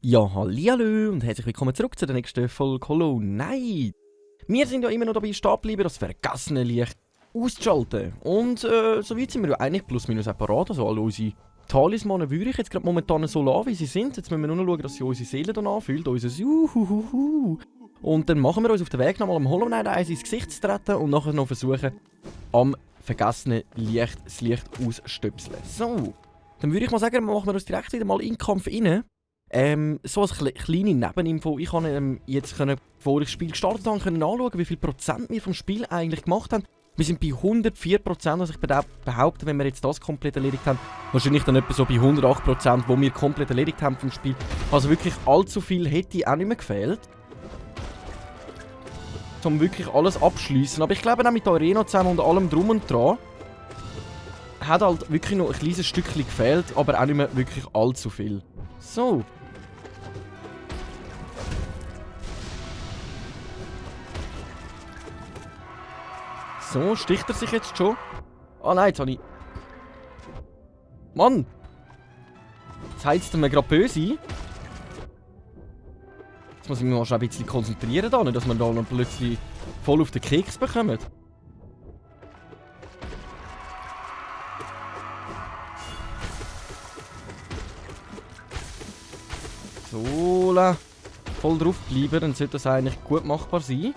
Ja, hallihallo und herzlich willkommen zurück zu der nächsten Folge Hollow Knight. Wir sind ja immer noch dabei stehen geblieben, das vergessene Licht auszuschalten. Und soweit sind wir ja eigentlich plus minus separat. Also alle unsere Talismanen würde ich jetzt gerade momentan so lassen, wie sie sind. Jetzt müssen wir nur noch schauen, dass sie unsere Seele dann anfühlt, unser Juhuhuhu. Und dann machen wir uns auf den Weg nochmal am Hollow Knight 1 ins Gesicht zu treten und nachher noch versuchen, am vergessenen Licht das Licht ausstöpseln. So, dann würde ich mal sagen, machen wir uns direkt wieder mal in den Kampf rein. So eine kleine Nebeninfo. Ich konnte jetzt, bevor ich das Spiel gestartet habe, anschauen, wie viel Prozent wir vom Spiel eigentlich gemacht haben. Wir sind bei 104%, also ich behaupte, wenn wir jetzt das komplett erledigt haben, wahrscheinlich dann etwa so bei 108%, wo wir komplett erledigt haben vom Spiel. Also wirklich allzu viel hätte auch nicht mehr gefehlt, um wirklich alles abschließen. Aber ich glaube auch mit der Arena zusammen und allem drum und dran, hat halt wirklich noch ein kleines Stückchen gefehlt, aber auch nicht mehr wirklich allzu viel. So. So, sticht er sich jetzt schon? Ah nein, jetzt habe ich... Mann! Jetzt heizt er mir gerade böse ein. Jetzt muss ich mich mal schon ein bisschen konzentrieren, da, nicht, dass wir da noch plötzlich voll auf den Keks bekommen. So, voll drauf bleiben, dann sollte das eigentlich gut machbar sein.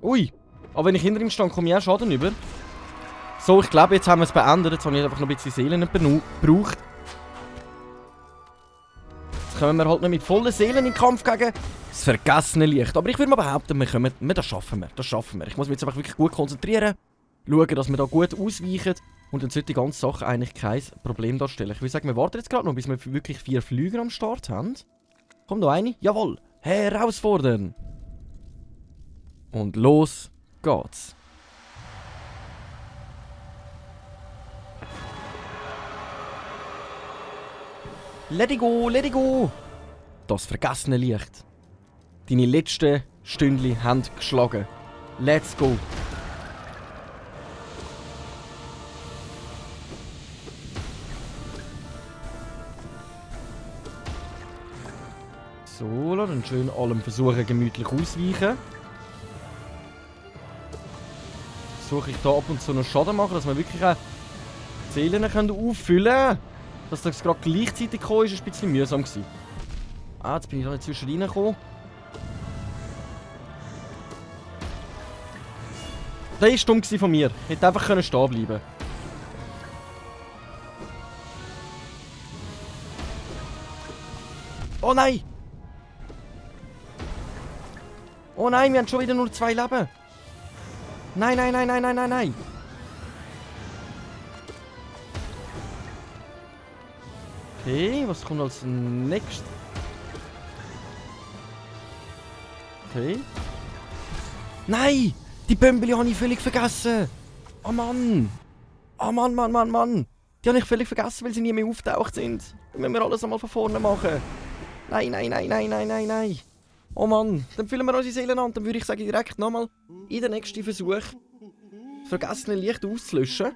Ui, aber wenn ich hinter ihm stand, komme ich auch Schaden über. So, ich glaube, jetzt haben wir es beendet. Jetzt habe ich einfach noch ein bisschen Seelen gebraucht. Jetzt kommen wir halt nicht mit vollen Seelen in den Kampf gegen das vergessene Licht. Aber ich würde mal behaupten, das schaffen wir. Das schaffen wir. Ich muss mich jetzt einfach wirklich gut konzentrieren. Schauen, dass wir da gut ausweichen. Und dann sollte die ganze Sache eigentlich kein Problem darstellen. Ich würde sagen, wir warten jetzt gerade noch, bis wir wirklich 4 Flüger am Start haben. Kommt da eine? Jawohl! Herausfordern! Und los geht's. Let it go, let it go! Das vergessene Licht. Deine letzten Stündchen haben geschlagen. Let's go! So, dann schön allem versuchen, gemütlich ausweichen. Versuche ich da ab und zu noch Schaden machen, dass wir wirklich auch die Seelen auffüllen können. Dass das gerade gleichzeitig kam, ist ein bisschen mühsam gewesen. Ah, jetzt bin ich da nicht zwischen reingekommen. Das war dumm von mir. Ich hätte einfach stehen bleiben können. Oh nein! Oh nein, wir haben schon wieder nur 2 Leben. Nein, nein, nein, nein, nein, nein, nein. Okay, was kommt als nächstes? Okay. Nein! Die Bömbeli habe ich völlig vergessen. Oh Mann. Oh Mann, Mann, Mann, Mann. Die habe ich völlig vergessen, weil sie nie mehr auftaucht sind. Dann müssen wir alles einmal von vorne machen. Nein, nein, nein, nein, nein, nein, nein. Oh Mann, dann füllen wir unsere Seelen an. Dann würde ich sagen, direkt nochmal in den nächsten Versuch das vergessene Licht auszulöschen.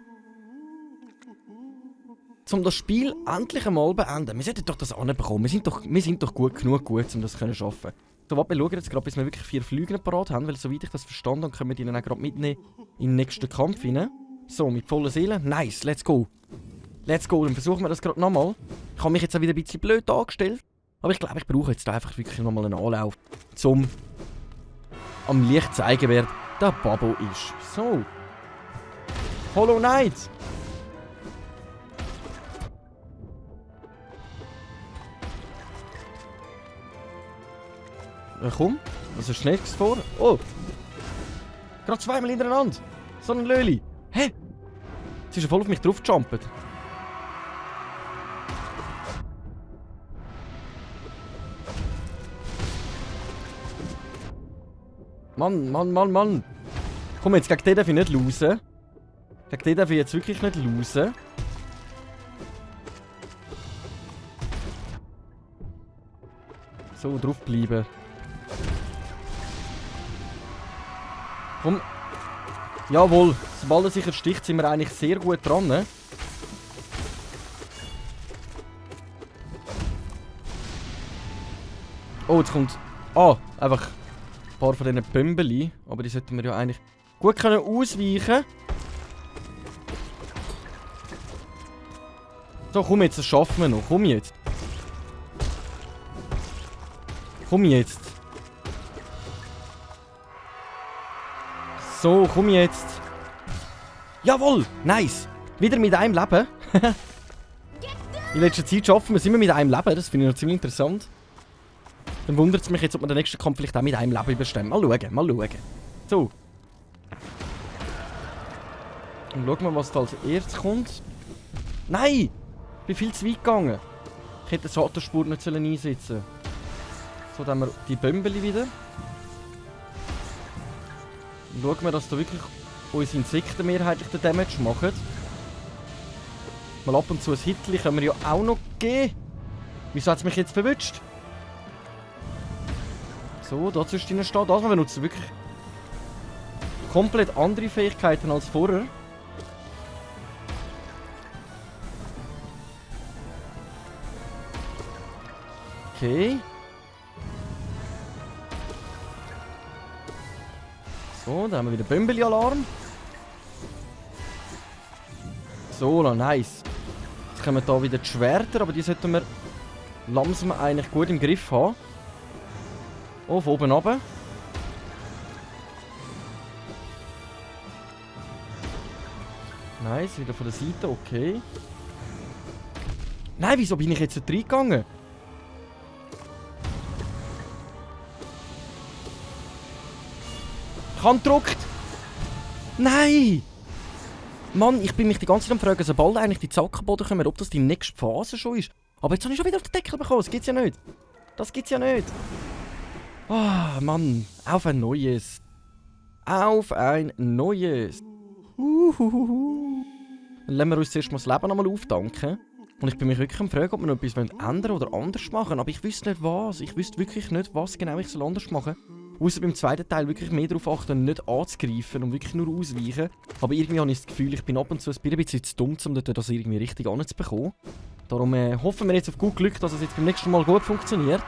Um das Spiel endlich einmal beenden. Wir sollten doch das anbekommen. Wir sind doch gut genug, um das zu schaffen. So, warte, wir schauen jetzt gerade, bis wir wirklich 4 Flüge parat haben, weil soweit ich das verstanden habe, können wir die dann auch gerade mitnehmen in den nächsten Kampf rein. So, mit vollen Seelen. Nice, let's go. Let's go, dann versuchen wir das gerade nochmal. Ich habe mich jetzt auch wieder ein bisschen blöd angestellt. Aber ich glaube, ich brauche jetzt einfach wirklich nochmal einen Anlauf, um am Licht zu zeigen, wer der Babbo ist. So. Hollow Knight! Ja, komm, was ist nächstes vor? Oh! Gerade 2-mal hintereinander! So ein Löli! Hä? Jetzt ist er voll auf mich drauf gejumpt. Mann, Mann, Mann, Mann. Komm, jetzt gegen den darf ich nicht losen. Gegen den darf ich jetzt wirklich nicht losen. So, draufbleiben. Komm. Jawohl, sobald er sich ersticht, sind wir eigentlich sehr gut dran. Ne? Oh, jetzt kommt... Ah, einfach ein paar von diesen Bömbeli. Aber die sollten wir ja eigentlich gut können ausweichen. So, komm jetzt, das schaffen wir noch. Komm jetzt. Komm jetzt. So, komm jetzt. Jawohl, nice. Wieder mit einem Leben. In letzter Zeit schaffen wir es immer mit einem Leben. Das finde ich noch ziemlich interessant. Dann wundert es mich jetzt, ob wir den nächsten Kampf vielleicht auch mit einem Leben überstehen. Mal schauen, mal schauen. So. Und schauen wir, was da als erstes kommt. Nein! Ich bin viel zu weit gegangen. Ich hätte die Schattenspur nicht einsetzen sollen. So, dann haben wir die Bömbeli wieder. Und schauen wir, dass da wirklich unsere Insekten mehrheitlich den Damage machen. Mal ab und zu ein Hitli können wir ja auch noch geben. Wieso hat es mich jetzt verwünscht? So, da zwischen steht das. Wir benutzen wirklich komplett andere Fähigkeiten als vorher. Okay. So, dann haben wir wieder Bömbeli-Alarm. So, nice. Jetzt kommen da wieder die Schwerter, aber die sollten wir langsam eigentlich gut im Griff haben. Oh, von oben runter. Nice, wieder von der Seite, okay. Nein, wieso bin ich jetzt nicht reingegangen? Ich habe gedrückt. Nein! Mann, ich bin mich die ganze Zeit am fragen, sobald eigentlich die Zackenboden kommen, ob das die nächste Phase schon ist. Aber jetzt habe ich schon wieder auf den Deckel bekommen, das gibt's ja nicht. Das gibt's ja nicht. Ah, Mann, auf ein neues. Auf ein neues. Dann lassen wir uns zuerst mal das Leben einmal aufdanken. Und ich bin mich wirklich am fragen, ob wir noch etwas ändern oder anders machen. Aber ich wüsste nicht was. Ich wüsste wirklich nicht, was genau ich anders machen soll. Außer beim zweiten Teil wirklich mehr darauf achten, nicht anzugreifen und wirklich nur ausweichen. Aber irgendwie habe ich das Gefühl, ich bin ab und zu ein bisschen zu dumm, um das irgendwie richtig anzubekommen. Darum hoffen wir jetzt auf gut Glück, dass es jetzt beim nächsten Mal gut funktioniert.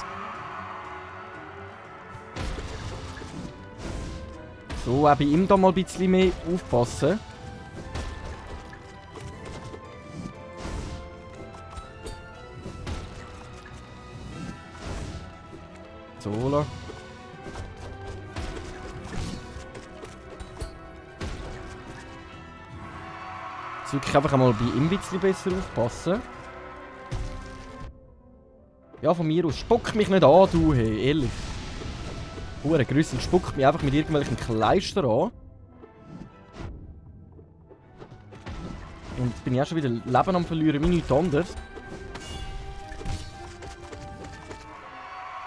So, auch bei ihm da mal ein bisschen mehr aufpassen. So, la. Jetzt wirklich einfach einmal bei ihm ein bisschen besser aufpassen. Ja, von mir aus. Spuck mich nicht an, du, hey, ehrlich. Hure Grüssel spuckt mich einfach mit irgendwelchen Kleistern an. Und jetzt bin ich auch schon wieder Leben am Verlieren, wie nichts anderes.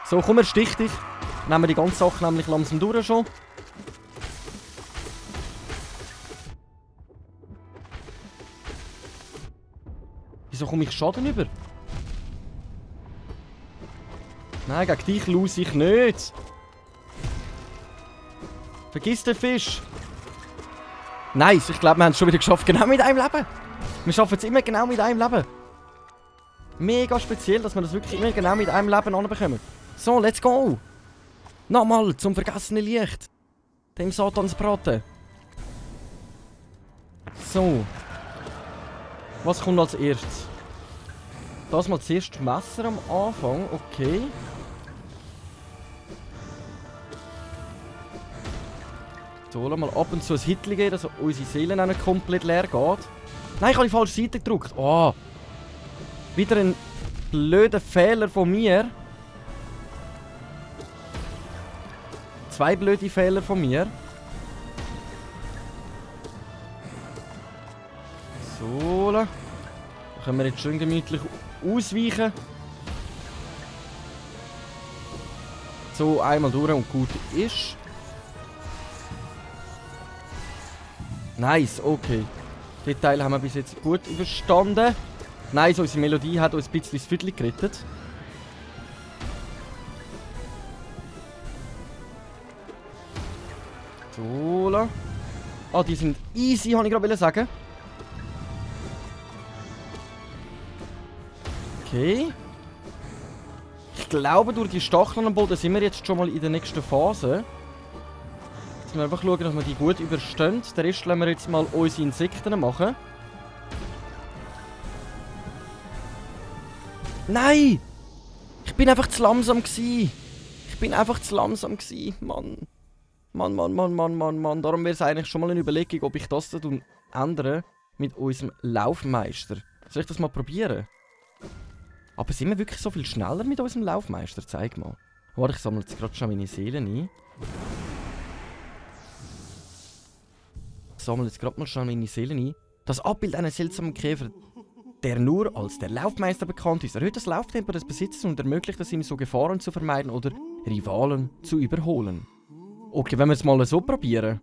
So, komm, erstich dich. Nehmen wir die ganze Sache nämlich langsam durch schon. Wieso komme ich Schaden über? Nein, gegen dich lose ich nicht. Vergiss den Fisch. Nice, ich glaube, wir haben es schon wieder geschafft, genau mit einem Leben. Wir schaffen es immer genau mit einem Leben. Mega speziell, dass wir das wirklich immer genau mit einem Leben anbekommen. So, let's go. Nochmal zum vergessenen Licht. Dem Satansbraten. So. Was kommt als erstes? Das mal zuerst Messer am Anfang, okay. So, lass mal ab und zu ein Hitli geben, dass unsere Seele nicht komplett leer geht. Nein, ich habe die falsche Seite gedrückt. Oh. Wieder ein blöder Fehler von mir. Zwei blöde Fehler von mir. So, dann können wir jetzt schön gemütlich ausweichen. So, einmal durch und gut ist. Nice, okay. Den Teil haben wir bis jetzt gut überstanden. Nice, unsere Melodie hat uns ein bisschen das Viertel gerettet. So, la. Ah, die sind easy, habe ich gerade sagen. Okay. Ich glaube, durch die Stacheln am Boden sind wir jetzt schon mal in der nächsten Phase. Jetzt müssen wir einfach schauen, dass wir die gut überstehen. Den Rest lassen wir jetzt mal unsere Insekten machen. Nein! Ich bin einfach zu langsam gsi. Mann. Mann. Darum wäre es eigentlich schon mal eine Überlegung, ob ich das dann ändere mit unserem Laufmeister. Soll ich das mal probieren? Aber sind wir wirklich so viel schneller mit unserem Laufmeister? Zeig mal. Warte, ich sammle jetzt gerade schon meine Seelen ein. Das Abbild eines seltsamen Käfer, der nur als der Laufmeister bekannt ist, erhöht das Lauftempo des Besitzers und ermöglicht es ihm, so Gefahren zu vermeiden oder Rivalen zu überholen. Okay, wenn wir es mal so probieren.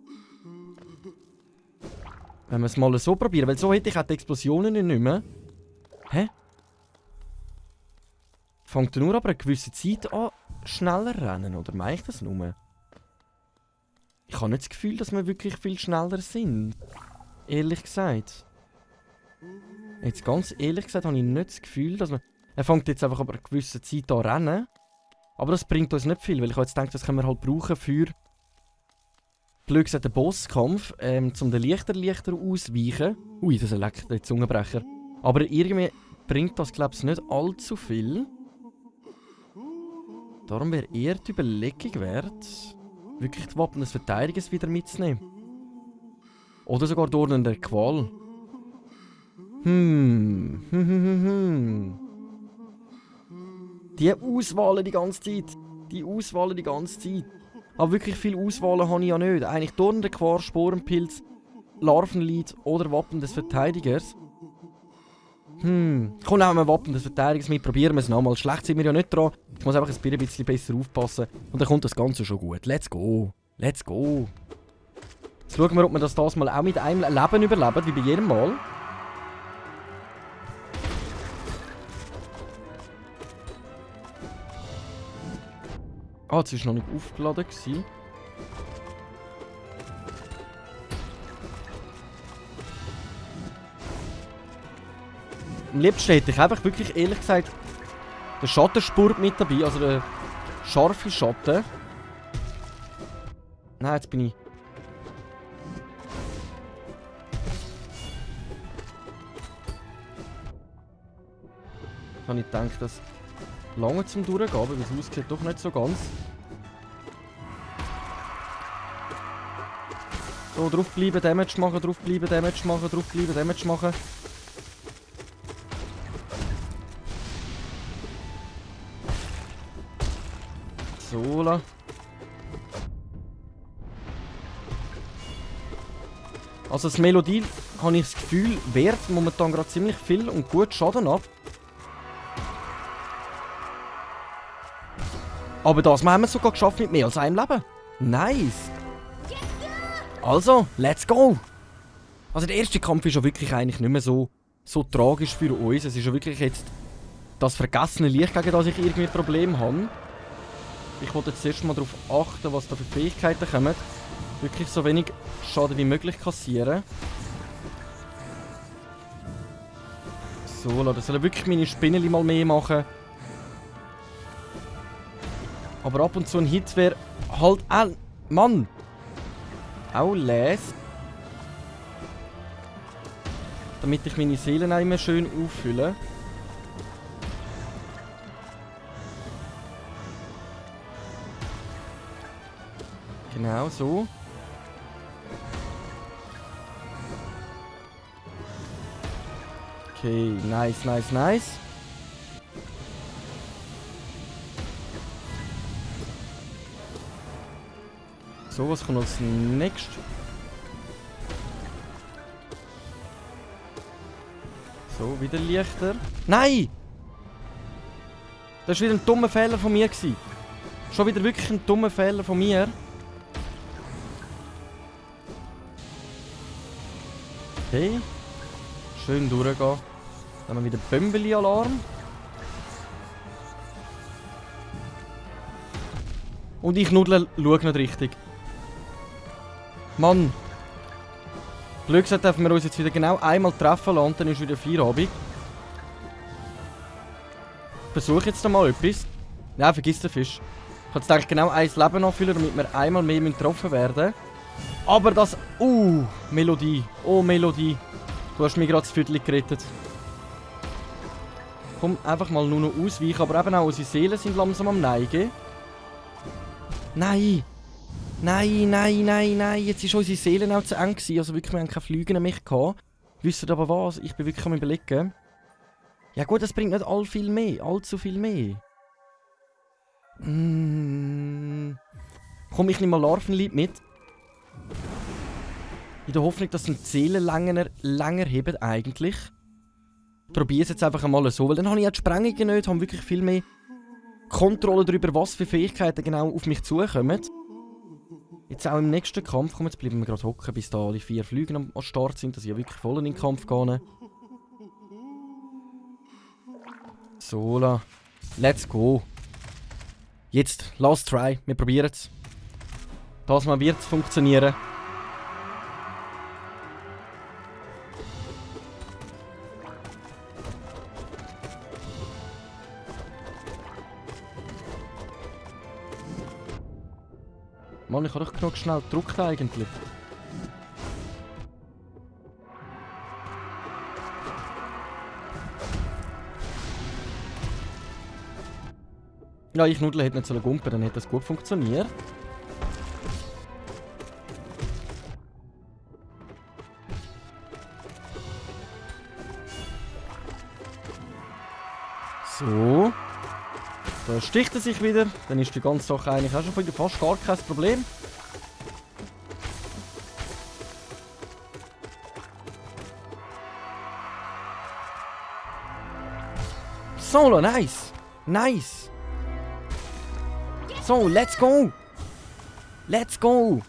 Weil so hätte ich auch die Explosionen nicht mehr. Hä? Fängt er nur aber eine gewisse Zeit an, schneller rennen, oder meine ich das nur? Ich habe nicht das Gefühl, dass wir wirklich viel schneller sind. Ehrlich gesagt. Jetzt ganz ehrlich gesagt habe ich nicht das Gefühl, dass wir... Er fängt jetzt einfach aber eine gewisse Zeit an rennen. Aber das bringt uns nicht viel, weil ich jetzt denke, das können wir halt brauchen für... blöd gesagt, den Bosskampf, um den Lichter ausweichen. Ui, das ist ein lecker Zungenbrecher. Aber irgendwie bringt das, glaube ich, nicht allzu viel. Darum wäre eher die Überlegung wert, wirklich die Wappen des Verteidigers wieder mitzunehmen. Oder sogar die Orden der Qual. Die Auswahlen die ganze Zeit. Aber wirklich viel Auswahlen habe ich ja nicht. Eigentlich die Orden der Qual, Sporenpilz, Larvenlied oder Wappen des Verteidigers. Komm, nehmen wir Wappen des Verteidigers mit, probieren wir es nochmal. Schlecht sind wir ja nicht dran. Ich muss einfach ein bisschen besser aufpassen. Und dann kommt das Ganze schon gut. Let's go. Jetzt schauen wir, ob wir das mal auch mit einem Leben überleben, wie bei jedem Mal. Ah, jetzt war noch nicht aufgeladen. Am liebsten hätte ich einfach wirklich, ehrlich gesagt, den Schattenspurt mit dabei, also den scharfen Schatten. Nein, jetzt bin ich... Ich habe nicht gedacht, dass lange zum Durchgehen, aber es aussieht doch nicht so ganz. So, draufbleiben, Damage machen, Damage machen. So, la. Also das Melodie, habe ich das Gefühl, wehrt momentan gerade ziemlich viel und gut Schaden ab. Aber das haben wir sogar geschafft mit mehr als einem Leben. Nice. Also, let's go. Also der erste Kampf ist ja wirklich eigentlich nicht mehr so tragisch für uns. Es ist ja wirklich jetzt das vergessene Licht, gegen das ich irgendwie Probleme habe. Ich wollte jetzt zuerst mal darauf achten, was da für Fähigkeiten kommen. Wirklich so wenig Schaden wie möglich kassieren. So, das soll wirklich meine Spinneli mal mehr machen. Aber ab und zu ein Hit wäre halt auch... Mann! Auch les. Damit ich meine Seelen auch immer schön auffülle. Genau so. Okay, nice. So, was kommt als nächstes? So, wieder Lichter. Nein! Das war wieder ein dummer Fehler von mir. Schon wieder wirklich ein dummer Fehler von mir. Okay. Schön durchgehen. Dann haben wir wieder Bömbeli-Alarm. Und ich schaue nicht richtig. Mann. Glück gesagt, dürfen wir uns jetzt wieder genau einmal treffen lassen und dann ist wieder Feierabend. Versuche jetzt mal etwas. Nein, vergiss den Fisch. Ich kann jetzt genau ein Leben anfüllen, damit wir einmal mehr getroffen werden. Aber das... Melodie. Oh, Melodie. Du hast mir gerade das Viertel gerettet. Komm, einfach mal nur noch ausweichen. Aber eben auch unsere Seelen sind langsam am Neigen. Nein! Nein, nein, nein, nein. Jetzt war unsere Seele auch zu eng gewesen. Also wirklich, wir haben keine Flüge mehr gehabt. Wisst ihr aber was? Ich bin wirklich am Überlegen. Ja gut, das bringt nicht allzu viel mehr. Komm, ich nehme mal Larvenlieb mit. In der Hoffnung, dass die Seelen länger heben eigentlich. Ich probiere es jetzt einfach einmal so, weil dann habe ich ja die Sprengungen nicht, habe wirklich viel mehr Kontrolle darüber, was für Fähigkeiten genau auf mich zukommen. Jetzt auch im nächsten Kampf, komm, jetzt bleiben wir gerade hocken, bis da alle 4 Flüge am Start sind, dass ich ja wirklich voll in den Kampf gehe. So, let's go. Jetzt, last try, wir probieren es. Das mal wird es funktionieren. Mann, ich habe doch genug schnell gedrückt eigentlich. Ja, ich Nudel hätte nicht so gumpen, dann hätte das gut funktioniert. So. Da sticht er sich wieder. Dann ist die ganze Sache eigentlich auch schon wieder fast gar kein Problem. Solo, nice! Nice! So, let's go! Let's go!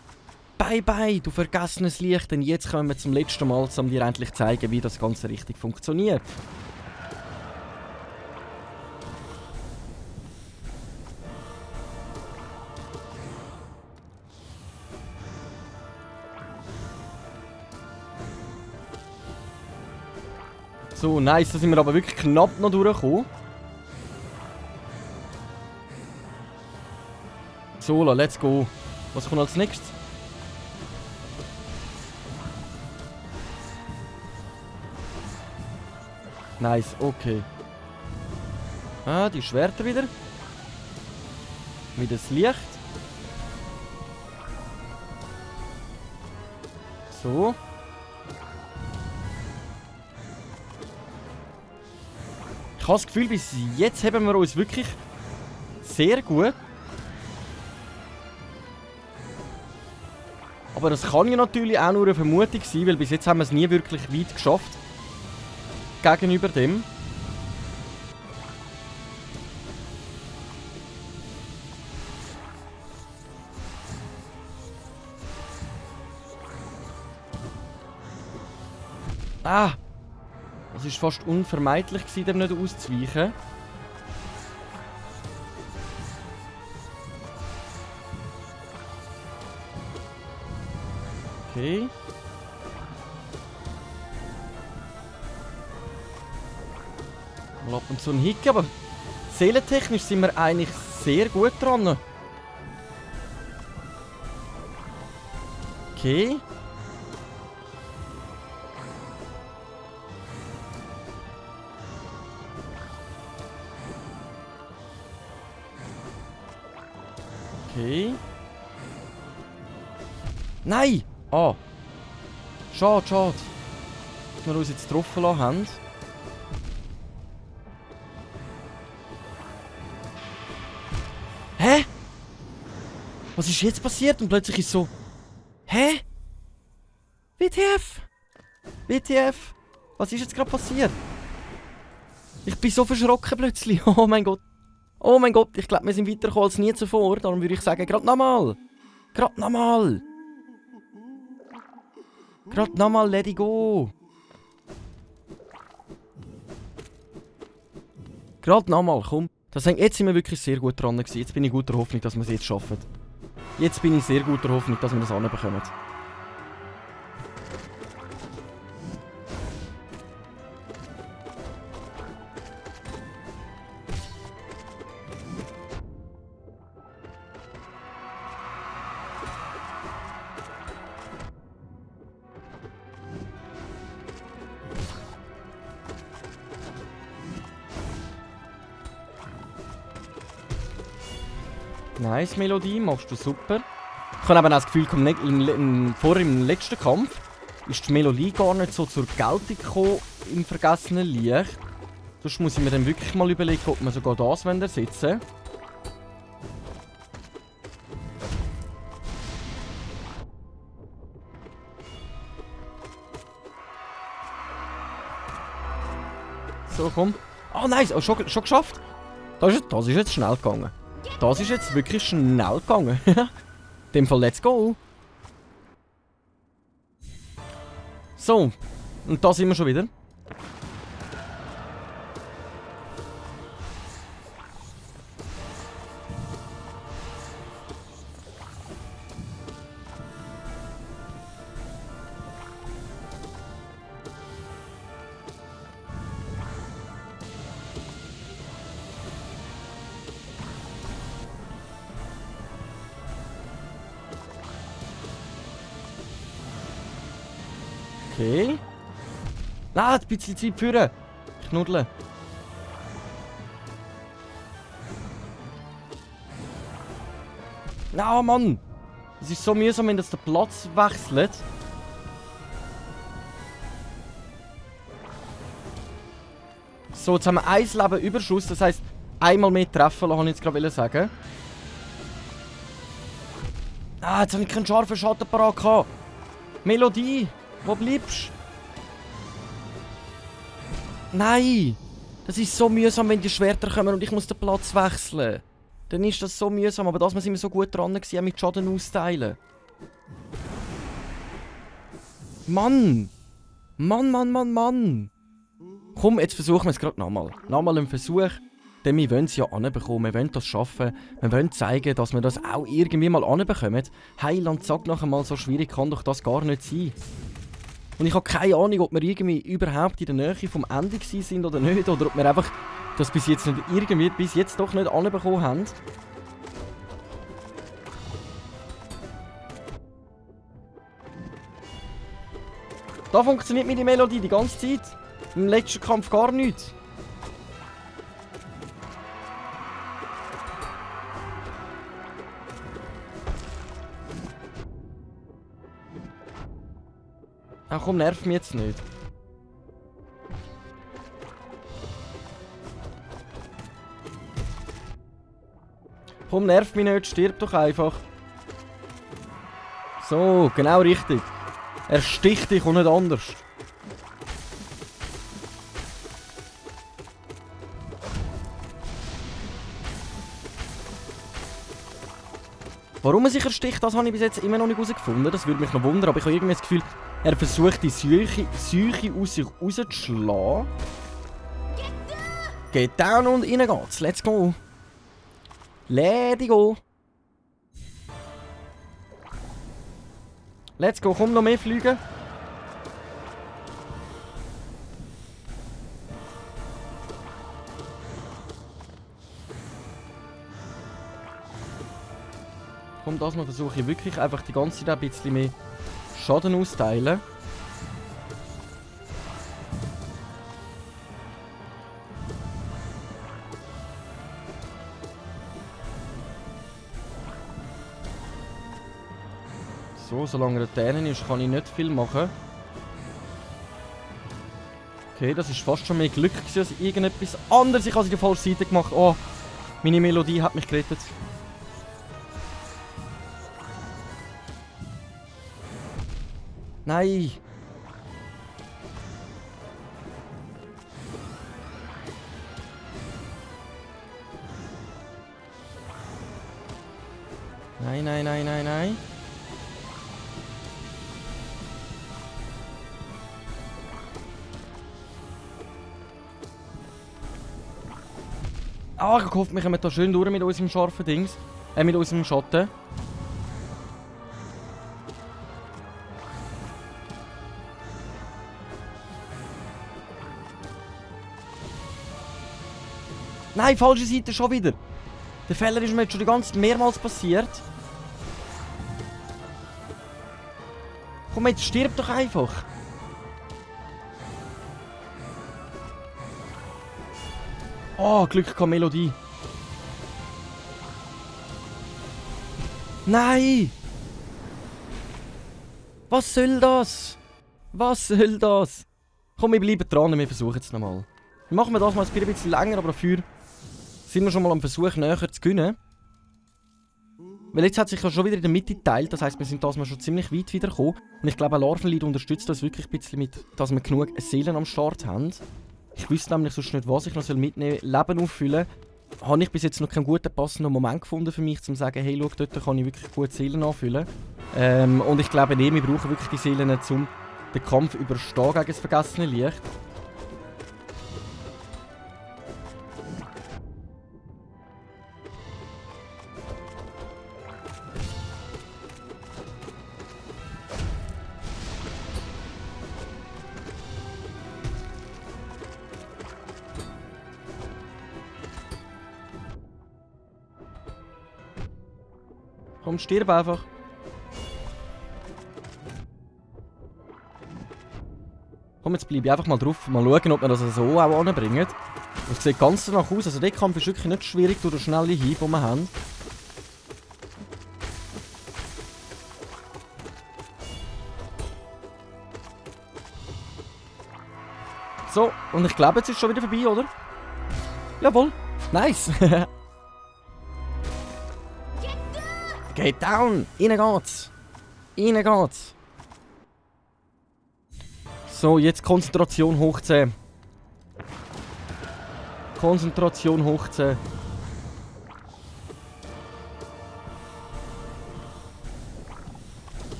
Bye bye, du vergessenes Licht, denn jetzt kommen wir zum letzten Mal, um dir endlich zu zeigen, wie das Ganze richtig funktioniert. So, nice, da sind wir aber wirklich knapp noch durchgekommen. So, let's go. Was kommt als nächstes? Nice, okay. Ah, die Schwerter wieder. Mit das Licht. So. Ich habe das Gefühl, bis jetzt haben wir uns wirklich sehr gut. Aber das kann ja natürlich auch nur eine Vermutung sein, weil bis jetzt haben wir es nie wirklich weit geschafft. Gegenüber dem. Ah! Es war fast unvermeidlich, dem nicht auszuweichen. Okay. Mal ab und zu ein Hickey, aber seelentechnisch sind wir eigentlich sehr gut dran. Okay. Okay. Nein! Ah! Schade, schade. Dass wir uns jetzt getroffen lassen haben. Hä? Was ist jetzt passiert? Und plötzlich ist so... Hä? WTF? WTF? Was ist jetzt gerade passiert? Ich bin so verschrocken plötzlich. Oh mein Gott. Oh mein Gott, ich glaube, wir sind weitergekommen als nie zuvor. Darum würde ich sagen, gerade nochmal. Gerade nochmal. Gerade nochmal, let it go. Gerade nochmal, komm. Jetzt sind wir wirklich sehr gut dran gewesen. Jetzt bin ich guter Hoffnung, dass wir es jetzt schaffen. Jetzt bin ich sehr guter Hoffnung, dass wir das anbekommen. Nice Melodie, machst du super. Ich habe eben auch das Gefühl, vor im letzten Kampf ist die Melodie gar nicht so zur Geltung gekommen im vergessenen Licht. Sonst muss ich mir dann wirklich mal überlegen, ob wir sogar das ersetzen wollen. So, komm. Ah, nice. Oh, schon geschafft. Das ist jetzt schnell gegangen. Das ist jetzt wirklich schnell gegangen. In dem Fall, let's go. So. Und da sind wir schon wieder. Okay. Ah, ein bisschen Zeit führen. Knuddeln. Na, Mann. Es ist so mühsam, wenn das der Platz wechselt. So, jetzt haben wir ein Leben Überschuss. Das heisst, einmal mehr treffen lassen, wollte ich jetzt gerade sagen. Ah, jetzt habe ich keinen scharfen Schatten parat gehabt. Melodie, wo bleibst du? Nein! Das ist so mühsam, wenn die Schwerter kommen und ich muss den Platz wechseln. Dann ist das so mühsam, aber das sind wir so gut dran gewesen, mit Schaden austeilen. Mann! Mann! Komm, jetzt versuchen wir es gerade nochmal. Nochmal einen Versuch. Denn wir wollen es ja anbekommen, wir wollen das schaffen. Wir wollen zeigen, dass wir das auch irgendwie mal anbekommen. Heiland sagt noch einmal, so schwierig kann doch das gar nicht sein. Und ich habe keine Ahnung, ob wir irgendwie überhaupt in der Nähe vom Ende sind oder nicht. Oder ob wir einfach das bis jetzt doch nicht anbekommen haben. Da funktioniert meine Melodie die ganze Zeit. Im letzten Kampf gar nichts. Ach komm, nerv mich jetzt nicht. Komm, nerv mich nicht, stirb doch einfach. So, genau richtig. Er sticht dich und nicht anders. Warum er sich ersticht, das habe ich bis jetzt immer noch nicht herausgefunden. Das würde mich noch wundern, aber ich habe irgendwie das Gefühl, er versucht die Seuche aus sich rauszuschlagen. Geht down und rein geht's. Let's go. Let's go. Let's go. Komm, noch mehr fliegen. Komm, das mal versuche ich wirklich einfach die ganze Zeit ein bisschen mehr Schaden austeilen. So, solange er denen ist, kann ich nicht viel machen. Okay, das ist fast schon mehr Glück als irgendetwas anderes. Ich habe es in der falschen Seite gemacht. Oh, meine Melodie hat mich gerettet. Nein! Nein. Ah, ich hoffe, wir kommen da schön durch mit unserem scharfen Dings. Mit unserem Schatten. Nein, falsche Seite schon wieder. Der Fehler ist mir jetzt schon die ganze Zeit mehrmals passiert. Komm, jetzt stirb doch einfach. Oh, Glück, keine Melodie. Nein! Was soll das? Was soll das? Komm, wir bleiben dran und wir versuchen es nochmal. Wir machen das mal ein bisschen länger, aber dafür sind wir schon mal am Versuch näher zu gewinnen. Weil jetzt hat sich ja schon wieder in der Mitte geteilt, das heisst, wir sind das mal schon ziemlich weit wieder gekommen. Und ich glaube, Larvenlied unterstützt das wirklich ein bisschen mit, dass wir genug Seelen am Start haben. Ich wüsste nämlich sonst nicht, was ich noch mitnehmen soll. Leben auffüllen. Habe ich bis jetzt noch keinen guten, passenden Moment gefunden für mich, um zu sagen, hey, schau, dort kann ich wirklich gut Seelen anfüllen. Und ich glaube, wir brauchen wirklich die Seelen, um den Kampf überstehen gegen das vergessene Licht. Komm, stirb einfach. Komm, jetzt bleibe ich einfach mal drauf. Mal schauen, ob wir das so auch anbringen. Das sieht ganz danach aus. Also der Kampf ist wirklich nicht schwierig durch den schnellen Hieb, den wir haben. So, und ich glaube, jetzt ist es schon wieder vorbei, oder? Jawohl. Nice. Geht down! Rein geht's! Rein geht's! So, jetzt Konzentration hoch 10. Konzentration hoch 10.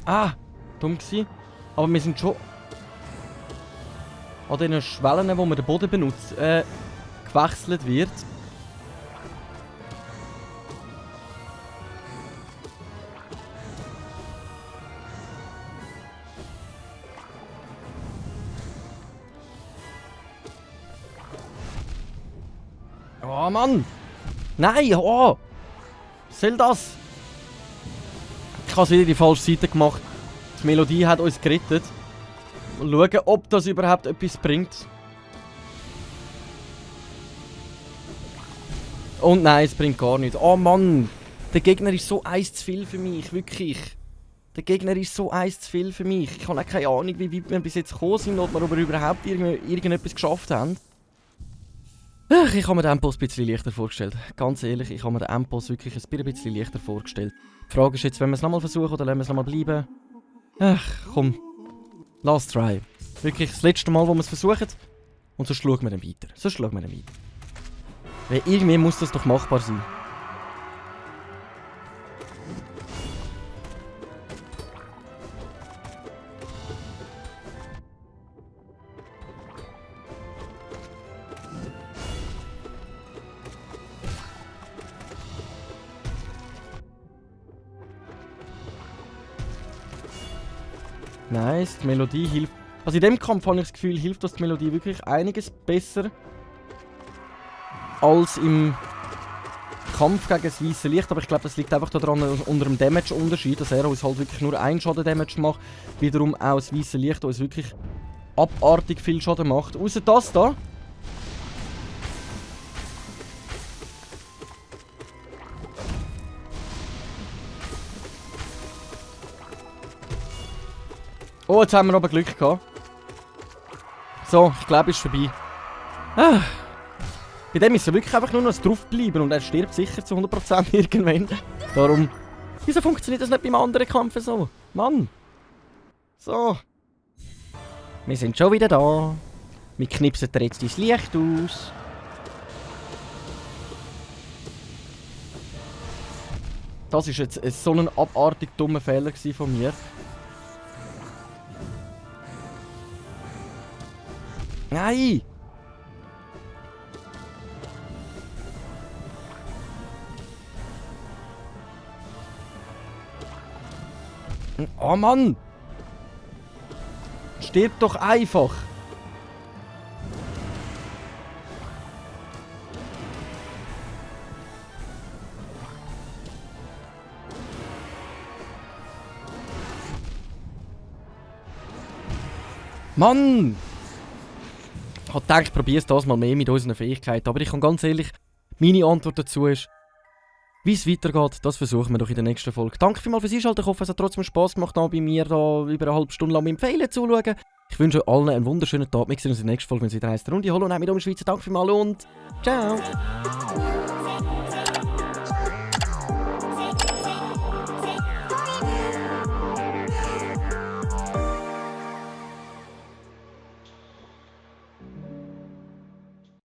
Ah, dumm gewesen. Aber wir sind schon an den Schwellen, wo man den Boden benutzt, gewechselt wird. Oh Mann! Nein! Oh! Was soll das? Ich habe wieder die falsche Seite gemacht. Die Melodie hat uns gerettet. Mal schauen, ob das überhaupt etwas bringt. Und nein, es bringt gar nichts. Oh Mann! Der Gegner ist so eins zu viel für mich, wirklich. Der Gegner ist so eins zu viel für mich. Ich habe auch keine Ahnung, wie weit wir bis jetzt gekommen sind oder ob wir überhaupt irgendetwas geschafft haben. Ach, ich habe mir den Endboss ein bisschen leichter vorgestellt. Ganz ehrlich, ich habe mir den Endboss wirklich ein bisschen leichter vorgestellt. Die Frage ist jetzt, wenn wir es nochmal versuchen oder lassen wir es nochmal bleiben? Ach, komm. Last try. Wirklich das letzte Mal, wo wir es versuchen. Und sonst schauen wir dann weiter. Weil irgendwie muss das doch machbar sein. Nice, die Melodie hilft. Also in dem Kampf habe ich das Gefühl, hilft das die Melodie wirklich einiges besser als im Kampf gegen das weiße Licht. Aber ich glaube, das liegt einfach daran unter dem Damage-Unterschied, dass er uns halt wirklich nur einen Schaden-Damage macht. Wiederum auch das weiße Licht uns wirklich abartig viel Schaden macht. Außer das da. Oh, jetzt haben wir aber Glück gehabt. So, ich glaube, es ist vorbei. Ah. Bei dem ist er wirklich einfach nur noch draufbleiben und er stirbt sicher zu 100% irgendwann. Darum, wieso funktioniert das nicht beim anderen Kampf so? Mann. So. Wir sind schon wieder da. Wir knipsen dir jetzt dein Licht aus. Das war jetzt so ein abartig dummer Fehler von mir. Nein! Oh Mann! Stirb doch einfach! Mann! Ich habe gedacht, ich probiere es das mal mehr mit unseren Fähigkeiten. Aber ich kann ganz ehrlich, meine Antwort dazu ist, wie es weitergeht, das versuchen wir doch in der nächsten Folge. Danke vielmals fürs Einschalten. Ich hoffe, es hat trotzdem Spass gemacht, da bei mir da über eine halbe Stunde lang mit dem Fehlen zuzuschauen. Ich wünsche euch allen einen wunderschönen Tag. Wir sehen uns in der nächsten Folge, wenn es wieder heisst Runde Hallo, nein, mit Schweizer. Danke vielmals und ciao!